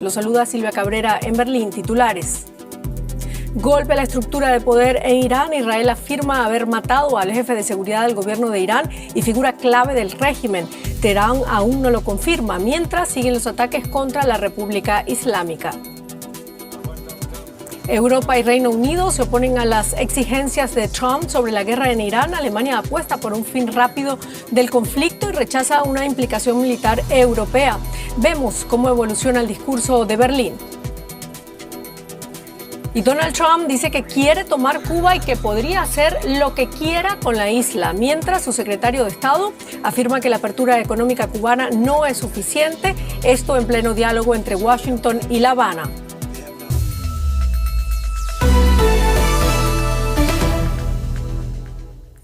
Lo saluda Silvia Cabrera en Berlín. Titulares. Golpe a la estructura de poder en Irán. Israel afirma haber matado al jefe de seguridad del gobierno de Irán y figura clave del régimen. Teherán aún no lo confirma, mientras siguen los ataques contra la República Islámica. Europa y Reino Unido se oponen a las exigencias de Trump sobre la guerra en Irán. Alemania apuesta por un fin rápido del conflicto y rechaza una implicación militar europea. Vemos cómo evoluciona el discurso de Berlín. Y Donald Trump dice que quiere tomar Cuba y que podría hacer lo que quiera con la isla, mientras su secretario de Estado afirma que la apertura económica cubana no es suficiente, esto en pleno diálogo entre Washington y La Habana.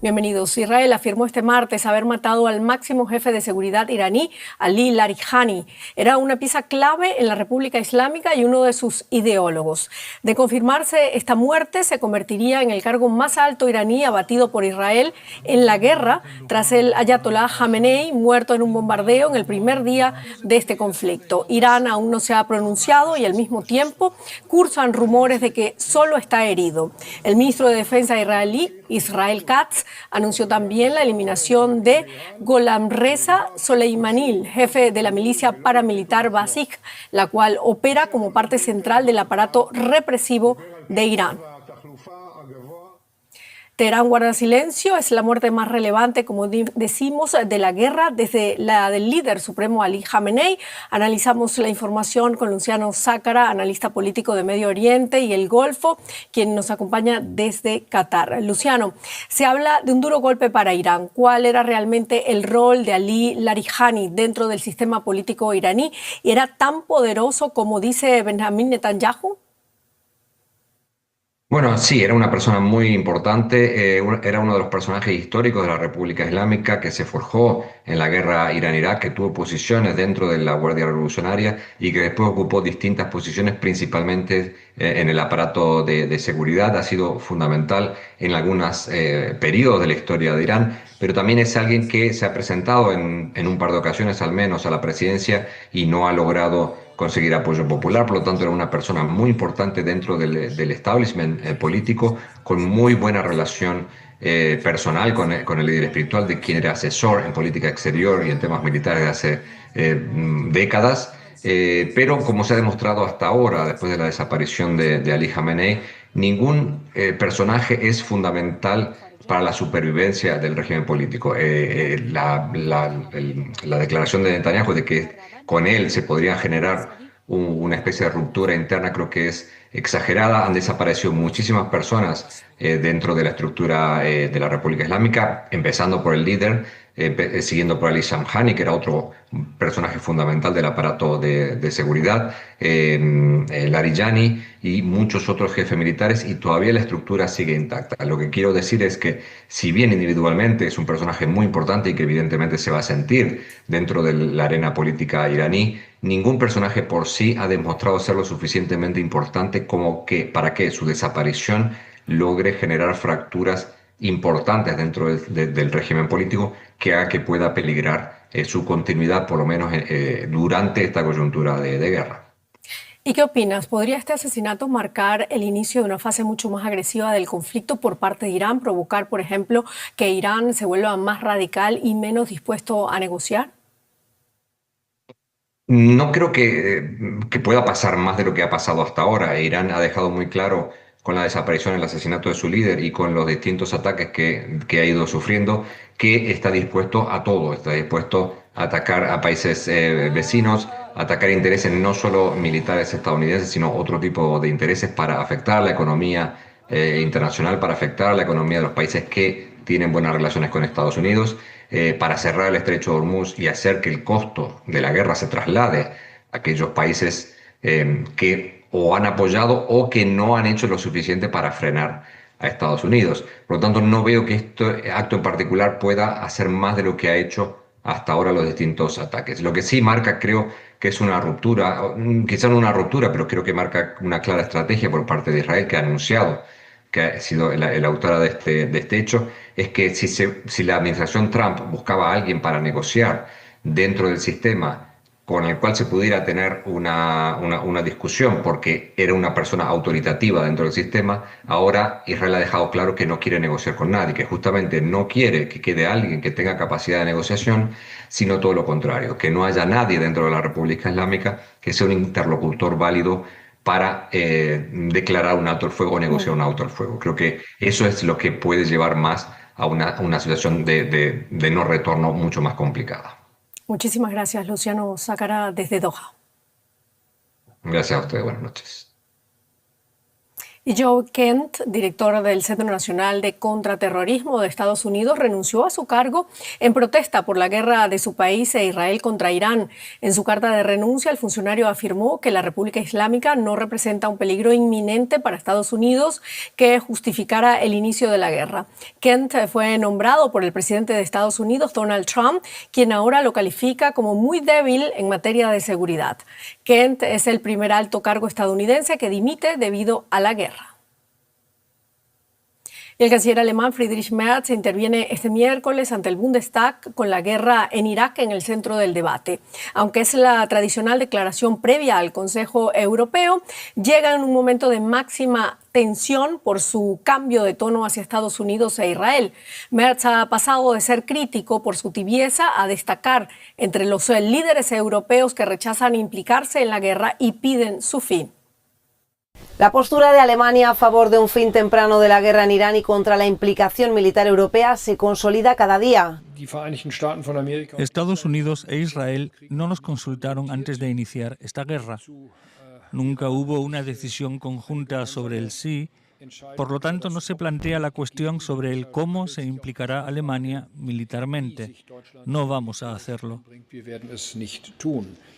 Bienvenidos. Israel afirmó este martes haber matado al máximo jefe de seguridad iraní, Ali Larijani. Era una pieza clave en la República Islámica y uno de sus ideólogos. De confirmarse esta muerte, se convertiría en el cargo más alto iraní abatido por Israel en la guerra, tras el ayatolá Jamenei, muerto en un bombardeo en el primer día de este conflicto. Irán aún no se ha pronunciado y al mismo tiempo cursan rumores de que solo está herido. El ministro de Defensa israelí, Israel Katz, anunció también la eliminación de Gholam-Reza Soleimani, jefe de la milicia paramilitar Basij, la cual opera como parte central del aparato represivo de Irán. Teherán guarda silencio, es la muerte más relevante, como decimos, de la guerra desde la del líder supremo Ali Jamenei. Analizamos la información con Luciano Zácara, analista político de Medio Oriente y el Golfo, quien nos acompaña desde Qatar. Luciano, se habla de un duro golpe para Irán. ¿Cuál era realmente el rol de Ali Larijani dentro del sistema político iraní? ¿Era tan poderoso como dice Benjamin Netanyahu? Bueno, sí, era una persona muy importante, era uno de los personajes históricos de la República Islámica que se forjó en la guerra Irán-Irak, que tuvo posiciones dentro de la Guardia Revolucionaria y que después ocupó distintas posiciones, principalmente en el aparato de seguridad. Ha sido fundamental en algunos periodos de la historia de Irán, pero también es alguien que se ha presentado en un par de ocasiones al menos a la presidencia y no ha logrado conseguir apoyo popular. Por lo tanto era una persona muy importante dentro del establishment político, con muy buena relación personal con el líder espiritual, de quien era asesor en política exterior y en temas militares de hace décadas. Pero como se ha demostrado hasta ahora, después de la desaparición de Ali Jamenei, ningún personaje es fundamental para la supervivencia del régimen político. La declaración de Netanyahu de que con él se podría generar una especie de ruptura interna, creo que es exagerada. Han desaparecido muchísimas personas dentro de la estructura de la República Islámica, empezando por el líder, siguiendo por Ali Shamkhani, que era otro personaje fundamental del aparato de seguridad, Larijani y muchos otros jefes militares, y todavía la estructura sigue intacta. Lo que quiero decir es que, si bien individualmente es un personaje muy importante y que evidentemente se va a sentir dentro de la arena política iraní, ningún personaje por sí ha demostrado ser lo suficientemente importante como para que su desaparición logre generar fracturas importantes dentro del régimen político que haga que pueda peligrar su continuidad, por lo menos durante esta coyuntura de guerra. ¿Y qué opinas? ¿Podría este asesinato marcar el inicio de una fase mucho más agresiva del conflicto por parte de Irán, provocar, por ejemplo, que Irán se vuelva más radical y menos dispuesto a negociar? No creo que pueda pasar más de lo que ha pasado hasta ahora. Irán ha dejado muy claro, con la desaparición y el asesinato de su líder y con los distintos ataques que ha ido sufriendo, que está dispuesto a todo. Está dispuesto a atacar a países vecinos, a atacar intereses no solo militares estadounidenses, sino otro tipo de intereses para afectar la economía internacional, para afectar la economía de los países que tienen buenas relaciones con Estados Unidos, para cerrar el estrecho de Hormuz y hacer que el costo de la guerra se traslade a aquellos países que o han apoyado o que no han hecho lo suficiente para frenar a Estados Unidos. Por lo tanto, no veo que este acto en particular pueda hacer más de lo que ha hecho hasta ahora los distintos ataques. Lo que sí marca, creo que es una ruptura, quizá no una ruptura, pero creo que marca una clara estrategia por parte de Israel, que ha anunciado, que ha sido la autora de este hecho, es que si la administración Trump buscaba a alguien para negociar dentro del sistema con el cual se pudiera tener una discusión, porque era una persona autoritativa dentro del sistema. Ahora Israel ha dejado claro que no quiere negociar con nadie, que justamente no quiere que quede alguien que tenga capacidad de negociación, sino todo lo contrario, que no haya nadie dentro de la República Islámica que sea un interlocutor válido para declarar un alto el fuego o negociar un alto el fuego. Creo que eso es lo que puede llevar más a una situación de no retorno mucho más complicada. Muchísimas gracias, Luciano Sácara, desde Doha. Gracias a ustedes, buenas noches. Y Joe Kent, director del Centro Nacional de Contraterrorismo de Estados Unidos, renunció a su cargo en protesta por la guerra de su país e Israel contra Irán. En su carta de renuncia, el funcionario afirmó que la República Islámica no representa un peligro inminente para Estados Unidos que justificara el inicio de la guerra. Kent fue nombrado por el presidente de Estados Unidos, Donald Trump, quien ahora lo califica como muy débil en materia de seguridad. Kent es el primer alto cargo estadounidense que dimite debido a la guerra. El canciller alemán Friedrich Merz interviene este miércoles ante el Bundestag con la guerra en Irak en el centro del debate. Aunque es la tradicional declaración previa al Consejo Europeo, llega en un momento de máxima tensión por su cambio de tono hacia Estados Unidos e Israel. Merz ha pasado de ser crítico por su tibieza a destacar entre los líderes europeos que rechazan implicarse en la guerra y piden su fin. La postura de Alemania a favor de un fin temprano de la guerra en Irán y contra la implicación militar europea se consolida cada día. Estados Unidos e Israel no nos consultaron antes de iniciar esta guerra. Nunca hubo una decisión conjunta sobre el sí. Por lo tanto, no se plantea la cuestión sobre el cómo se implicará Alemania militarmente. No vamos a hacerlo.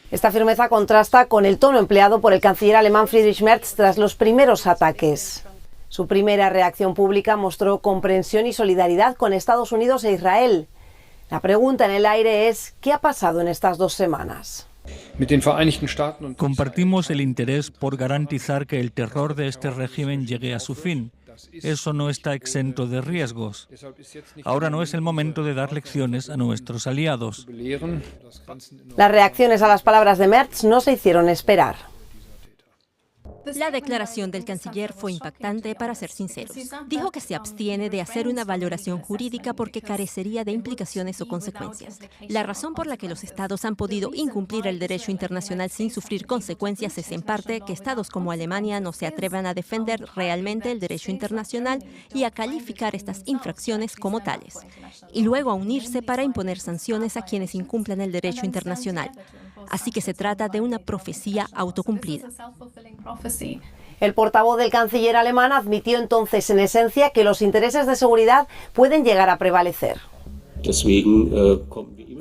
Esta firmeza contrasta con el tono empleado por el canciller alemán Friedrich Merz tras los primeros ataques. Su primera reacción pública mostró comprensión y solidaridad con Estados Unidos e Israel. La pregunta en el aire es, ¿qué ha pasado en estas 2 semanas? Compartimos el interés por garantizar que el terror de este régimen llegue a su fin. Eso no está exento de riesgos. Ahora no es el momento de dar lecciones a nuestros aliados. Las reacciones a las palabras de Merz no se hicieron esperar. La declaración del canciller fue impactante, para ser sinceros. Dijo que se abstiene de hacer una valoración jurídica porque carecería de implicaciones o consecuencias. La razón por la que los estados han podido incumplir el derecho internacional sin sufrir consecuencias es en parte que estados como Alemania no se atrevan a defender realmente el derecho internacional y a calificar estas infracciones como tales, y luego a unirse para imponer sanciones a quienes incumplan el derecho internacional. Así que se trata de una profecía autocumplida. El portavoz del canciller alemán admitió entonces en esencia que los intereses de seguridad pueden llegar a prevalecer.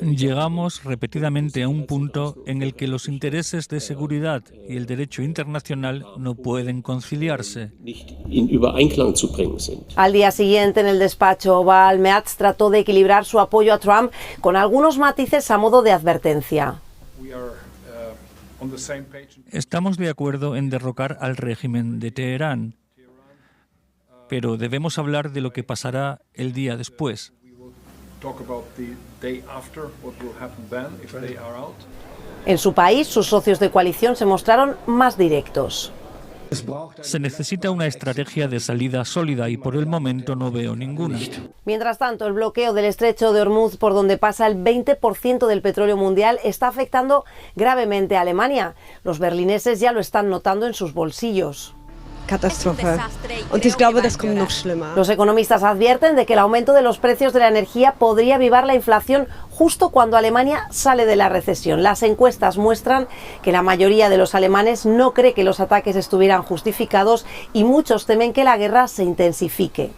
Llegamos repetidamente a un punto en el que los intereses de seguridad y el derecho internacional no pueden conciliarse. Al día siguiente, en el despacho Oval, Merz trató de equilibrar su apoyo a Trump con algunos matices a modo de advertencia. Estamos de acuerdo en derrocar al régimen de Teherán, pero debemos hablar de lo que pasará el día después. En su país, sus socios de coalición se mostraron más directos. Se necesita una estrategia de salida sólida y por el momento no veo ninguna. Mientras tanto, el bloqueo del estrecho de Hormuz, por donde pasa el 20% del petróleo mundial, está afectando gravemente a Alemania. Los berlineses ya lo están notando en sus bolsillos. Katastrophe. Und ich glaube, das kommt noch schlimmer. Los economistas advierten de que el aumento de los precios de la energía podría avivar la inflación justo cuando Alemania sale de la recesión. Las encuestas muestran que la mayoría de los alemanes no cree que los ataques estuvieran justificados y muchos temen que la guerra se intensifique.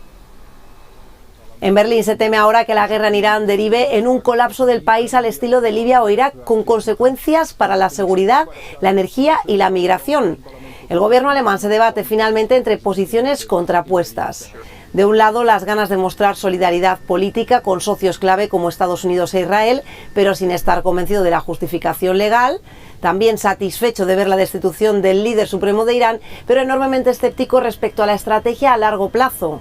En Berlín se teme ahora que la guerra en Irán derive en un colapso del país al estilo de Libia o Irak, con consecuencias para la seguridad, la energía y la migración. El gobierno alemán se debate finalmente entre posiciones contrapuestas. De un lado, las ganas de mostrar solidaridad política con socios clave como Estados Unidos e Israel, pero sin estar convencido de la justificación legal. También satisfecho de ver la destitución del líder supremo de Irán, pero enormemente escéptico respecto a la estrategia a largo plazo.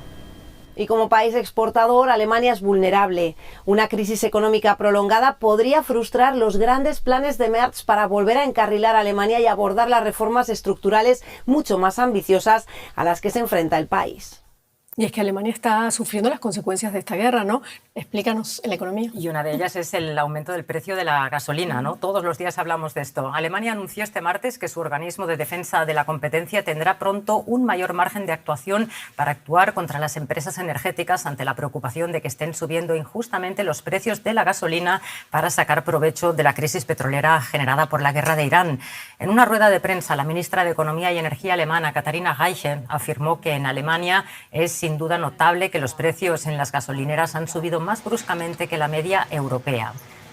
Y como país exportador, Alemania es vulnerable. Una crisis económica prolongada podría frustrar los grandes planes de Merz para volver a encarrilar a Alemania y abordar las reformas estructurales mucho más ambiciosas a las que se enfrenta el país. Y es que Alemania está sufriendo las consecuencias de esta guerra, ¿no? Explícanos en la economía. Y una de ellas es el aumento del precio de la gasolina, ¿no? Todos los días hablamos de esto. Alemania anunció este martes que su organismo de defensa de la competencia tendrá pronto un mayor margen de actuación para actuar contra las empresas energéticas ante la preocupación de que estén subiendo injustamente los precios de la gasolina para sacar provecho de la crisis petrolera generada por la guerra de Irán. En una rueda de prensa, la ministra de Economía y Energía alemana, Katharina Reiche, afirmó que en Alemania es sin duda notable que los precios en las gasolineras han subido más bruscamente que la media europea.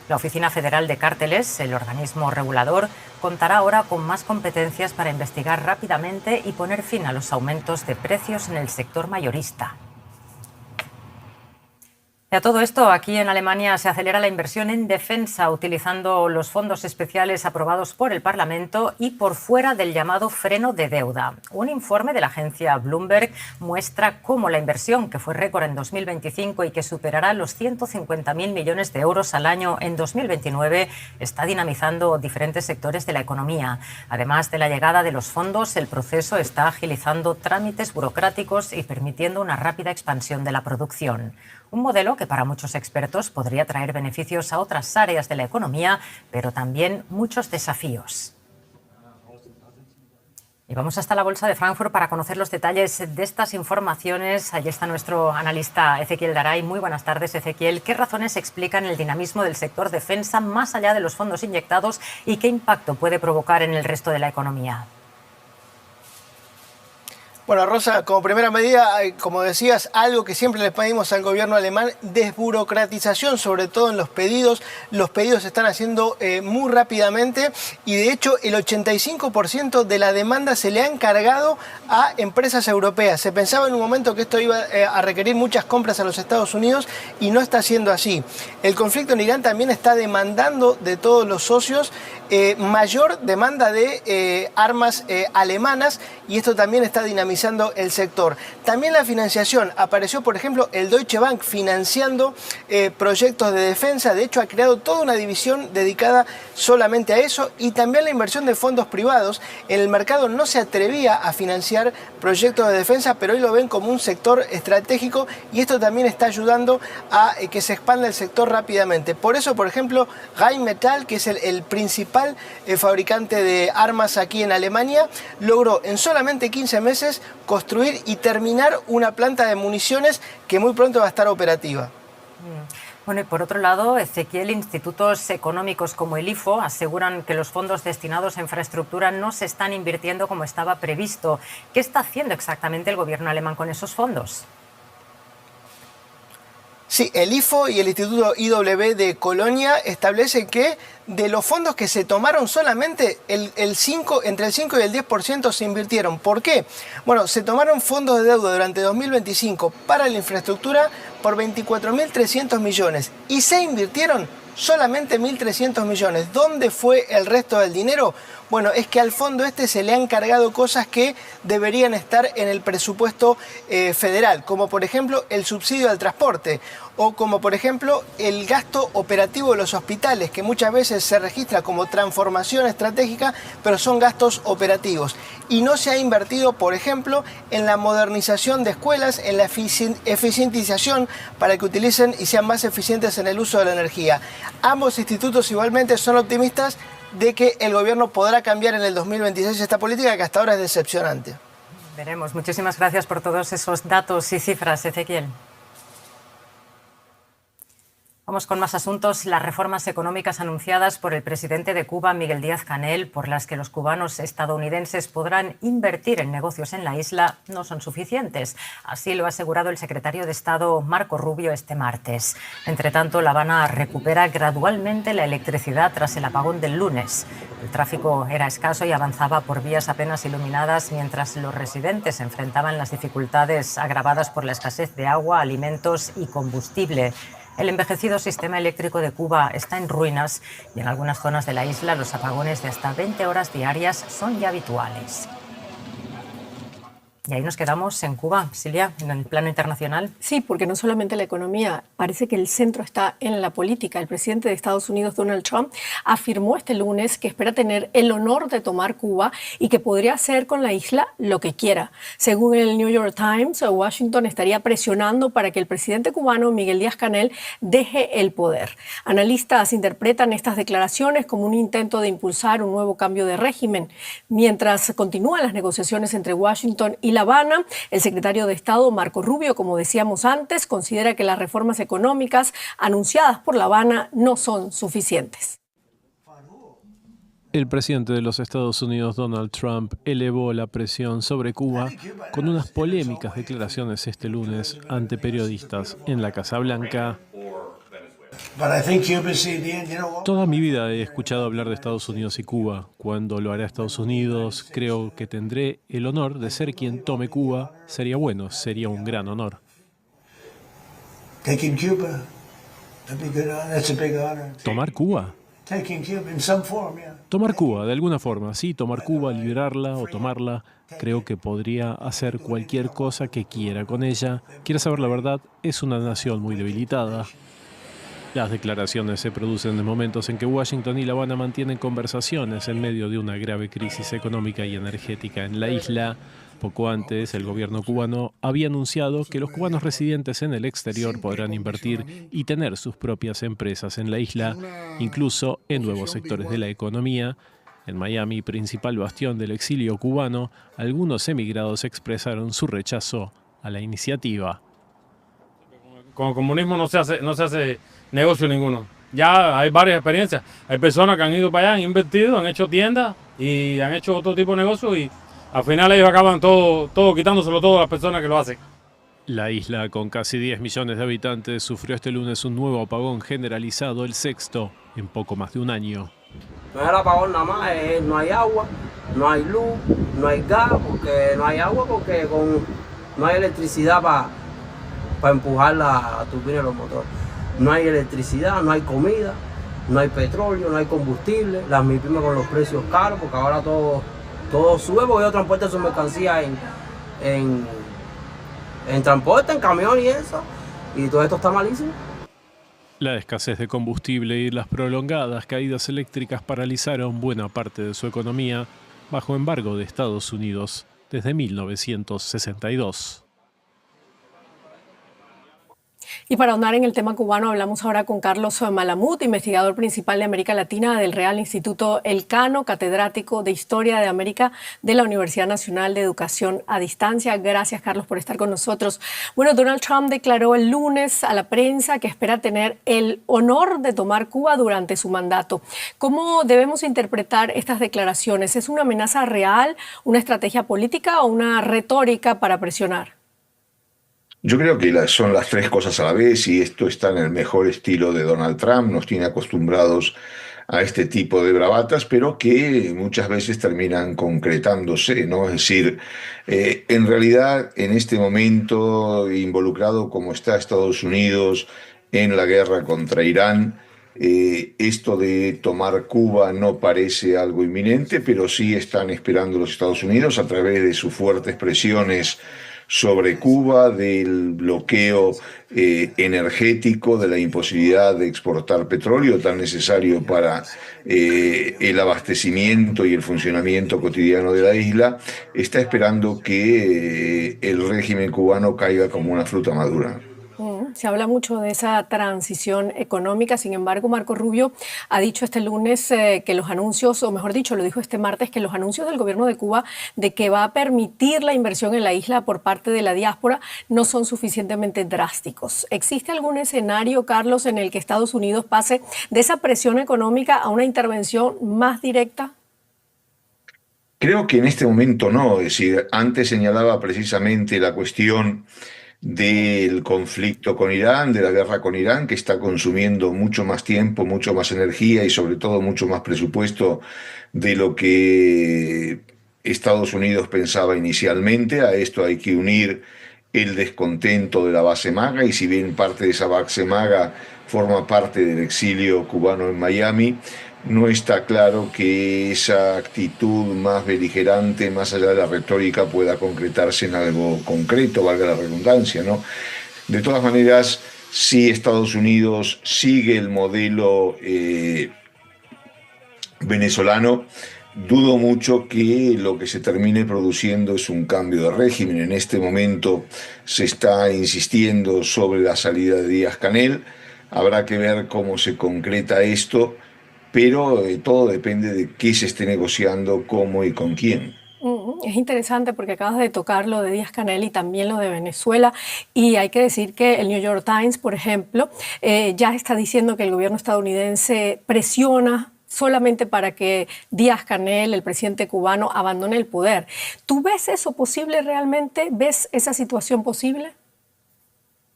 La Oficina Federal de Cárteles, el organismo regulador, contará ahora con más competencias para investigar rápidamente y poner fin a los aumentos de precios en el sector mayorista. Y a todo esto, aquí en Alemania se acelera la inversión en defensa utilizando los fondos especiales aprobados por el Parlamento y por fuera del llamado freno de deuda. Un informe de la agencia Bloomberg muestra cómo la inversión, que fue récord en 2025 y que superará los 150.000 millones de euros al año en 2029, está dinamizando diferentes sectores de la economía. Además de la llegada de los fondos, el proceso está agilizando trámites burocráticos y permitiendo una rápida expansión de la producción. Un modelo que para muchos expertos podría traer beneficios a otras áreas de la economía, pero también muchos desafíos. Y vamos hasta la Bolsa de Frankfurt para conocer los detalles de estas informaciones. Allí está nuestro analista Ezequiel Garay. Muy buenas tardes, Ezequiel. ¿Qué razones explican el dinamismo del sector defensa más allá de los fondos inyectados y qué impacto puede provocar en el resto de la economía? Bueno, Rosa, como primera medida, como decías, algo que siempre le pedimos al gobierno alemán, desburocratización, sobre todo en los pedidos. Los pedidos se están haciendo muy rápidamente y de hecho el 85% de la demanda se le ha encargado a empresas europeas. Se pensaba en un momento que esto iba a requerir muchas compras a los Estados Unidos y no está siendo así. El conflicto en Irán también está demandando de todos los socios mayor demanda de armas alemanas y esto también está dinamizando el sector. También la financiación. Apareció, por ejemplo, el Deutsche Bank financiando proyectos de defensa. De hecho, ha creado toda una división dedicada solamente a eso y también la inversión de fondos privados. En el mercado no se atrevía a financiar proyectos de defensa, pero hoy lo ven como un sector estratégico y esto también está ayudando a que se expanda el sector rápidamente. Por eso, por ejemplo, Rheinmetall, que es el principal fabricante de armas aquí en Alemania, logró en solamente 15 meses construir y terminar una planta de municiones que muy pronto va a estar operativa. Bueno, y por otro lado, Ezequiel, institutos económicos como el IFO aseguran que los fondos destinados a infraestructura no se están invirtiendo como estaba previsto. ¿Qué está haciendo exactamente el gobierno alemán con esos fondos? Sí, el IFO y el Instituto IW de Colonia establecen que de los fondos que se tomaron solamente entre el 5 y el 10% se invirtieron. ¿Por qué? Bueno, se tomaron fondos de deuda durante 2025 para la infraestructura por 24.300 millones y se invirtieron solamente 1.300 millones. ¿Dónde fue el resto del dinero? Bueno, es que al fondo se le han cargado cosas que deberían estar en el presupuesto federal, como por ejemplo el subsidio al transporte o como por ejemplo el gasto operativo de los hospitales, que muchas veces se registra como transformación estratégica, pero son gastos operativos. Y no se ha invertido, por ejemplo, en la modernización de escuelas, en la eficientización para que utilicen y sean más eficientes en el uso de la energía. Ambos institutos igualmente son optimistas de que el gobierno podrá cambiar en el 2026 esta política que hasta ahora es decepcionante. Veremos. Muchísimas gracias por todos esos datos y cifras, Ezequiel. Vamos con más asuntos. Las reformas económicas anunciadas por el presidente de Cuba, Miguel Díaz-Canel, por las que los cubanos estadounidenses podrán invertir en negocios en la isla, no son suficientes. Así lo ha asegurado el secretario de Estado, Marco Rubio, este martes. Entre tanto, La Habana recupera gradualmente la electricidad tras el apagón del lunes. El tráfico era escaso y avanzaba por vías apenas iluminadas, mientras los residentes enfrentaban las dificultades agravadas por la escasez de agua, alimentos y combustible. El envejecido sistema eléctrico de Cuba está en ruinas y en algunas zonas de la isla los apagones de hasta 20 horas diarias son ya habituales. Y ahí nos quedamos en Cuba, Silvia, en el plano internacional. Sí, porque no solamente la economía, parece que el centro está en la política. El presidente de Estados Unidos, Donald Trump, afirmó este lunes que espera tener el honor de tomar Cuba y que podría hacer con la isla lo que quiera. Según el New York Times, Washington estaría presionando para que el presidente cubano, Miguel Díaz-Canel, deje el poder. Analistas interpretan estas declaraciones como un intento de impulsar un nuevo cambio de régimen. Mientras continúan las negociaciones entre Washington y La Habana, el secretario de Estado, Marco Rubio, como decíamos antes, considera que las reformas económicas anunciadas por La Habana no son suficientes. El presidente de los Estados Unidos, Donald Trump, elevó la presión sobre Cuba con unas polémicas declaraciones este lunes ante periodistas en la Casa Blanca. Toda mi vida he escuchado hablar de Estados Unidos y Cuba. Cuando lo hará Estados Unidos, creo que tendré el honor de ser quien tome Cuba. Sería bueno, sería un gran honor. ¿Tomar Cuba? Tomar Cuba, de alguna forma, sí, tomar Cuba, liberarla o tomarla. Creo que podría hacer cualquier cosa que quiera con ella. ¿Quiere saber la verdad? Es una nación muy debilitada. Las declaraciones se producen en momentos en que Washington y La Habana mantienen conversaciones en medio de una grave crisis económica y energética en la isla. Poco antes, el gobierno cubano había anunciado que los cubanos residentes en el exterior podrán invertir y tener sus propias empresas en la isla, incluso en nuevos sectores de la economía. En Miami, principal bastión del exilio cubano, algunos emigrados expresaron su rechazo a la iniciativa. Con el comunismo no se hace negocio ninguno. Ya hay varias experiencias. Hay personas que han ido para allá, han invertido, han hecho tiendas y han hecho otro tipo de negocio y al final ellos acaban todo quitándoselo todo a las personas que lo hacen. La isla, con casi 10 millones de habitantes, sufrió este lunes un nuevo apagón generalizado, el sexto en poco más de un año. No es el apagón nada más, no hay agua, no hay luz, no hay gas, porque no hay agua porque no hay electricidad para empujar la turbina de los motores. No hay electricidad, no hay comida, no hay petróleo, no hay combustible, las MIPYMES con los precios caros, porque ahora todo sube, porque ellos transportan sus mercancías en transporte, en camión y eso, y todo esto está malísimo. La escasez de combustible y las prolongadas caídas eléctricas paralizaron buena parte de su economía bajo embargo de Estados Unidos desde 1962. Y para ahondar en el tema cubano, hablamos ahora con Carlos Malamud, investigador principal de América Latina del Real Instituto Elcano, catedrático de Historia de América de la Universidad Nacional de Educación a Distancia. Gracias, Carlos, por estar con nosotros. Bueno, Donald Trump declaró el lunes a la prensa que espera tener el honor de tomar Cuba durante su mandato. ¿Cómo debemos interpretar estas declaraciones? ¿Es una amenaza real, una estrategia política o una retórica para presionar? Yo creo que son las tres cosas a la vez y esto está en el mejor estilo de Donald Trump. Nos tiene acostumbrados a este tipo de bravatas, pero que muchas veces terminan concretándose, ¿no? Es decir, en realidad, en este momento, involucrado como está Estados Unidos en la guerra contra Irán, esto de tomar Cuba no parece algo inminente, pero sí están esperando los Estados Unidos a través de sus fuertes presiones sobre Cuba, del bloqueo energético, de la imposibilidad de exportar petróleo tan necesario para el abastecimiento y el funcionamiento cotidiano de la isla, está esperando que el régimen cubano caiga como una fruta madura. Se habla mucho de esa transición económica, sin embargo, Marco Rubio ha dicho este lunes que los anuncios, o mejor dicho, lo dijo este martes, que los anuncios del gobierno de Cuba de que va a permitir la inversión en la isla por parte de la diáspora no son suficientemente drásticos. ¿Existe algún escenario, Carlos, en el que Estados Unidos pase de esa presión económica a una intervención más directa? Creo que en este momento no, es decir, antes señalaba precisamente la cuestión del conflicto con Irán, de la guerra con Irán, que está consumiendo mucho más tiempo, mucho más energía y sobre todo mucho más presupuesto de lo que Estados Unidos pensaba inicialmente. A esto hay que unir el descontento de la base MAGA, y si bien parte de esa base MAGA forma parte del exilio cubano en Miami, no está claro que esa actitud más beligerante, más allá de la retórica, pueda concretarse en algo concreto, valga la redundancia, ¿no? De todas maneras, si Estados Unidos sigue el modelo venezolano, dudo mucho que lo que se termine produciendo es un cambio de régimen. En este momento se está insistiendo sobre la salida de Díaz-Canel. Habrá que ver cómo se concreta esto, pero todo depende de qué se esté negociando, cómo y con quién. Es interesante porque acabas de tocar lo de Díaz-Canel y también lo de Venezuela, y hay que decir que el New York Times, por ejemplo, ya está diciendo que el gobierno estadounidense presiona solamente para que Díaz-Canel, el presidente cubano, abandone el poder. ¿Tú ves eso posible realmente? ¿Ves esa situación posible?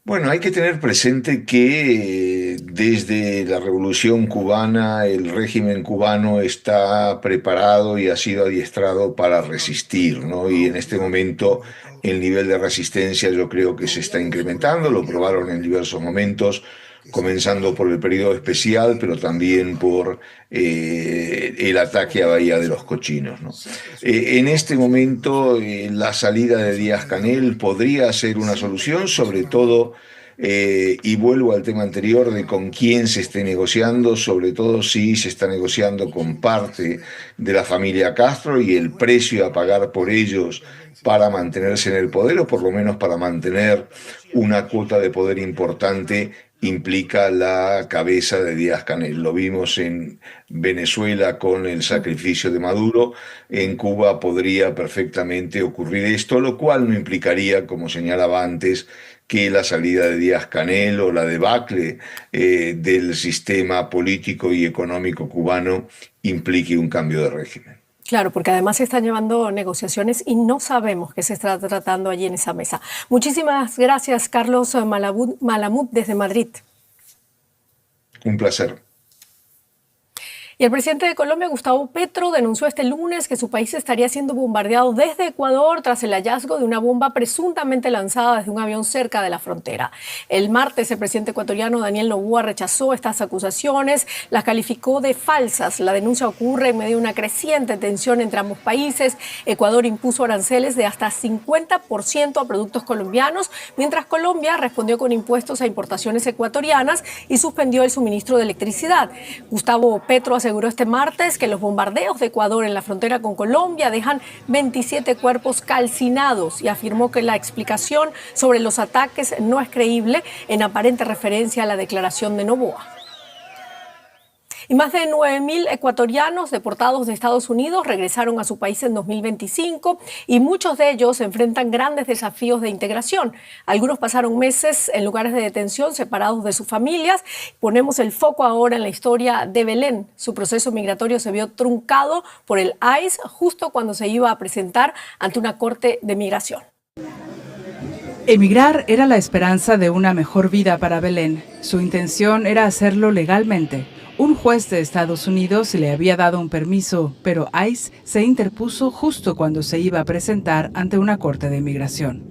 Bueno, hay que tener presente que desde la Revolución Cubana el régimen cubano está preparado y ha sido adiestrado para resistir, ¿no? Y en este momento el nivel de resistencia yo creo que se está incrementando, lo probaron en diversos momentos, comenzando por el periodo especial, pero también por el ataque a Bahía de los Cochinos, ¿no? En este momento, la salida de Díaz-Canel podría ser una solución, sobre todo, y vuelvo al tema anterior de con quién se esté negociando, sobre todo si se está negociando con parte de la familia Castro y el precio a pagar por ellos para mantenerse en el poder, o por lo menos para mantener una cuota de poder importante, implica la cabeza de Díaz-Canel. Lo vimos en Venezuela con el sacrificio de Maduro. En Cuba podría perfectamente ocurrir esto, lo cual no implicaría, como señalaba antes, que la salida de Díaz-Canel o la debacle del sistema político y económico cubano implique un cambio de régimen. Claro, porque además se están llevando negociaciones y no sabemos qué se está tratando allí en esa mesa. Muchísimas gracias, Carlos Malamud, desde Madrid. Un placer. Y el presidente de Colombia, Gustavo Petro, denunció este lunes que su país estaría siendo bombardeado desde Ecuador tras el hallazgo de una bomba presuntamente lanzada desde un avión cerca de la frontera. El martes, el presidente ecuatoriano Daniel Noboa rechazó estas acusaciones, las calificó de falsas. La denuncia ocurre en medio de una creciente tensión entre ambos países. Ecuador impuso aranceles de hasta 50% a productos colombianos, mientras Colombia respondió con impuestos a importaciones ecuatorianas y suspendió el suministro de electricidad. Gustavo Petro aseguró este martes que los bombardeos de Ecuador en la frontera con Colombia dejan 27 cuerpos calcinados y afirmó que la explicación sobre los ataques no es creíble, en aparente referencia a la declaración de Noboa. Y más de 9.000 ecuatorianos deportados de Estados Unidos regresaron a su país en 2025 y muchos de ellos enfrentan grandes desafíos de integración. Algunos pasaron meses en lugares de detención separados de sus familias. Ponemos el foco ahora en la historia de Belén. Su proceso migratorio se vio truncado por el ICE justo cuando se iba a presentar ante una corte de migración. Emigrar era la esperanza de una mejor vida para Belén. Su intención era hacerlo legalmente. Un juez de Estados Unidos le había dado un permiso, pero ICE se interpuso justo cuando se iba a presentar ante una corte de inmigración.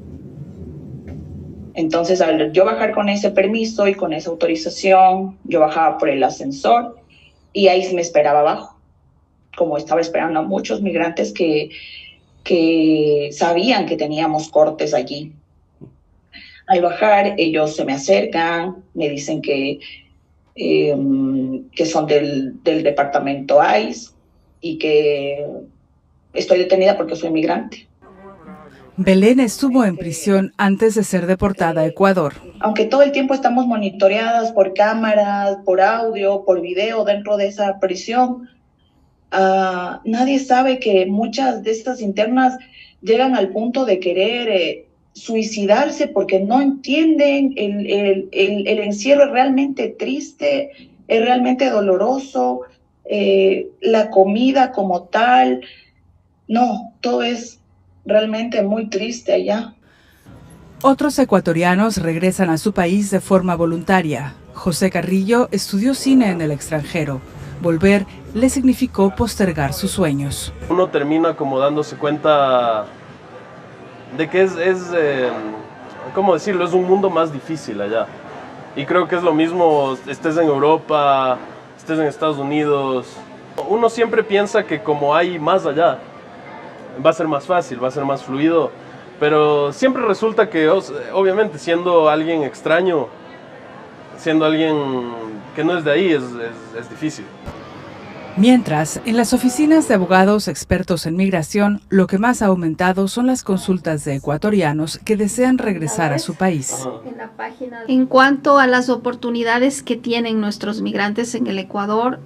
Entonces, al yo bajar con ese permiso y con esa autorización, yo bajaba por el ascensor y ICE me esperaba abajo, como estaba esperando a muchos migrantes que sabían que teníamos cortes allí. Al bajar, ellos se me acercan, me dicen que son del departamento ICE y que estoy detenida porque soy migrante. Belén estuvo en prisión antes de ser deportada a Ecuador. Aunque todo el tiempo estamos monitoreadas por cámaras, por audio, por video dentro de esa prisión, nadie sabe que muchas de estas internas llegan al punto de querer suicidarse porque no entienden el encierro. Es realmente triste, es realmente doloroso, la comida como tal, no, todo es realmente muy triste allá. Otros ecuatorianos regresan a su país de forma voluntaria. José Carrillo estudió cine en el extranjero. Volver le significó postergar sus sueños. Uno termina como dándose cuenta de que ¿cómo decirlo? Es un mundo más difícil allá. Y creo que es lo mismo, estés en Europa, estés en Estados Unidos, Uno siempre piensa que como hay más allá, va a ser más fácil, va a ser más fluido, pero siempre resulta que, obviamente, siendo alguien extraño, siendo alguien que no es de ahí, es difícil. Mientras, en las oficinas de abogados expertos en migración, lo que más ha aumentado son las consultas de ecuatorianos que desean regresar a su país. En cuanto a las oportunidades que tienen nuestros migrantes en el Ecuador,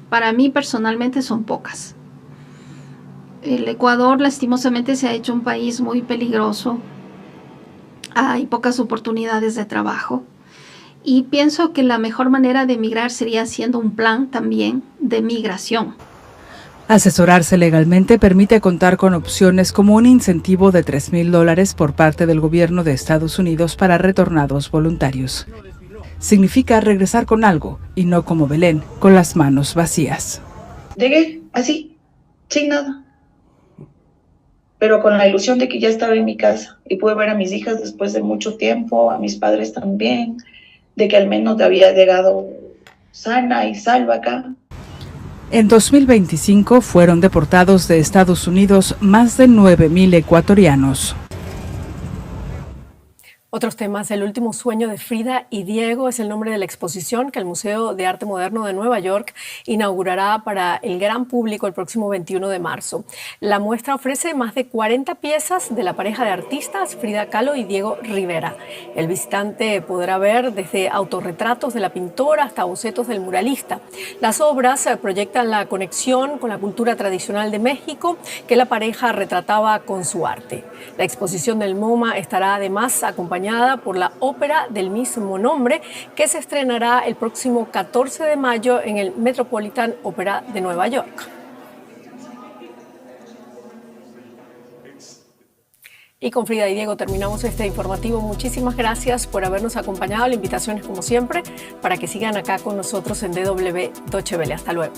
para mí personalmente son pocas. El Ecuador lastimosamente se ha hecho un país muy peligroso. Hay pocas oportunidades de trabajo. Y pienso que la mejor manera de emigrar sería haciendo un plan también de migración. Asesorarse legalmente permite contar con opciones como un incentivo de $3,000 por parte del gobierno de Estados Unidos para retornados voluntarios. Significa regresar con algo y no como Belén, con las manos vacías. Llegué así, sin nada, pero con la ilusión de que ya estaba en mi casa y pude ver a mis hijas después de mucho tiempo, a mis padres también, de que al menos había llegado sana y salva acá. En 2025 fueron deportados de Estados Unidos más de 9,000 ecuatorianos. Otros temas. El último sueño de Frida y Diego es el nombre de la exposición que el Museo de Arte Moderno de Nueva York inaugurará para el gran público el próximo 21 de marzo. La muestra ofrece más de 40 piezas de la pareja de artistas Frida Kahlo y Diego Rivera. El visitante podrá ver desde autorretratos de la pintora hasta bocetos del muralista. Las obras proyectan la conexión con la cultura tradicional de México que la pareja retrataba con su arte. La exposición del MoMA estará además acompañada por la ópera del mismo nombre, que se estrenará el próximo 14 de mayo en el Metropolitan Opera de Nueva York. Y con Frida y Diego terminamos este informativo. Muchísimas gracias por habernos acompañado. La invitación es como siempre para que sigan acá con nosotros en DW Deutsche Welle. Hasta luego.